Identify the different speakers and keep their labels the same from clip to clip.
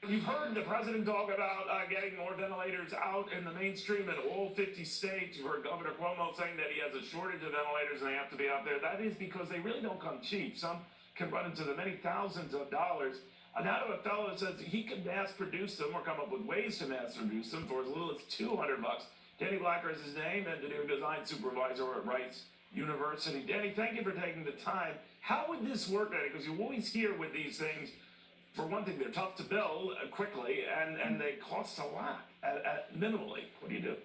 Speaker 1: You've heard the president talk about getting more ventilators out in the mainstream in all 50 states. You've heard Governor Cuomo saying that he has a shortage of ventilators and they have to be out there. That is because they really don't come cheap. Some can run into the many thousands of dollars. Now to a fellow that says he could mass produce them or come up with ways to mass produce them for as little as $200. Danny Blacker is his name, engineer design supervisor at Rice University. Danny, thank you for taking the time. How would this work, Danny? Because you always hear with these things, for one thing, they're tough to build quickly, and they cost a lot minimally. What do you do?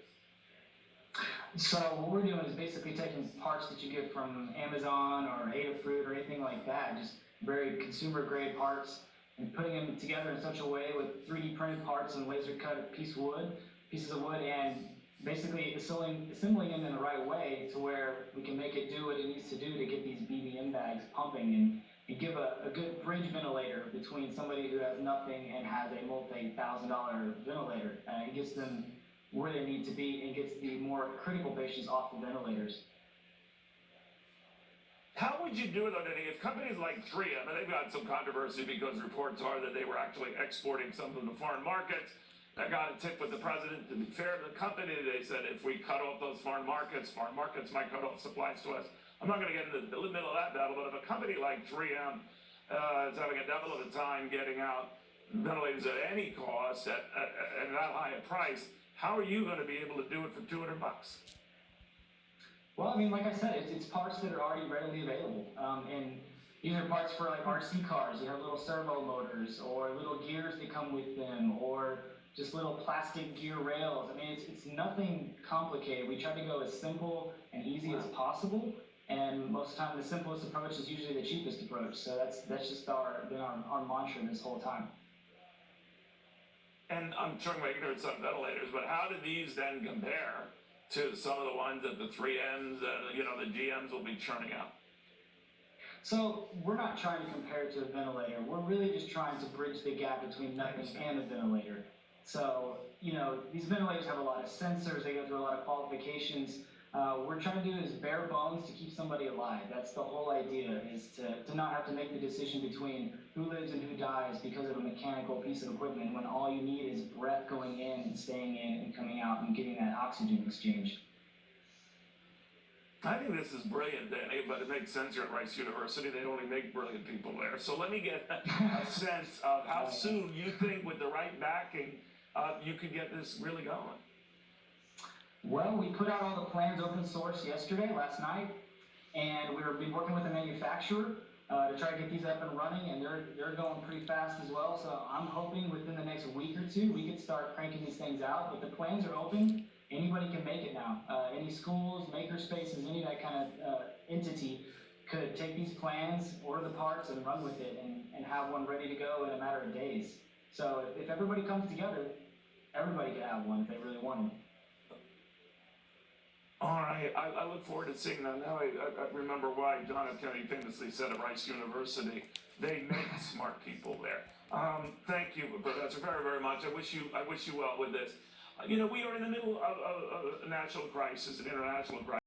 Speaker 2: So what we're doing is basically taking parts that you get from Amazon or Adafruit or anything like that, just very consumer-grade parts, and putting them together in such a way with 3D printed parts and laser-cut pieces of wood, and basically assembling them in the right way to where we can make it do what it needs to do to get these BBM bags pumping and give a good bridge ventilator between somebody who has nothing and has a multi-$1,000 ventilator. It gets them where they need to be and gets the more critical patients off the ventilators.
Speaker 1: How would you do it, though, Danny? If companies like 3M, and they've got some controversy because reports are that they were actually exporting some of the foreign markets, that got a tip with the president. To be fair to the company, they said if we cut off those foreign markets might cut off supplies to us. I'm not going to get into the middle of that battle, but if a company like 3M is having a devil of a time getting out ventilators at any cost at that high a price, how are you going to be able to do it for $200?
Speaker 2: Well, I mean, like I said, it's parts that are already readily available, and these are parts for like RC cars. You have little servo motors or little gears that come with them, or just little plastic gear rails. I mean, it's nothing complicated. We try to go as simple and easy as possible, and most of the time the simplest approach is usually the cheapest approach. So that's just been our mantra this whole time.
Speaker 1: And I'm talking about ignorance on ventilators, but how do these then compare to some of the ones that the 3Ms and the GMs will be churning out?
Speaker 2: So we're not trying to compare it to a ventilator. We're really just trying to bridge the gap between nothing and a ventilator. So, these ventilators have a lot of sensors, they go through a lot of qualifications. We're trying to do is bare bones to keep somebody alive. That's the whole idea, is to not have to make the decision between who lives and who dies because of a mechanical piece of equipment when all you need is breath going in and staying in and coming out and getting that oxygen exchange.
Speaker 1: I think this is brilliant, Danny, but it makes sense here at Rice University. They only make brilliant people there. So let me get a sense of how soon you think, with the right backing, you could get this really going.
Speaker 2: Well, we put out all the plans open source last night, and we've been working with the manufacturer to try to get these up and running, and they're going pretty fast as well. So I'm hoping within the next week or two we could start cranking these things out. But the plans are open. Anybody can make it now. Any schools, maker spaces, any of that kind of entity could take these plans, order the parts, and run with it, and have one ready to go in a matter of days. So if everybody comes together, everybody could have one if they really wanted.
Speaker 1: All right, I look forward to seeing that. Now I remember why John F. Kennedy famously said at Rice University, they make smart people there. Thank you, Professor, very, very much. I wish you well with this. We are in the middle of a national crisis, an international crisis.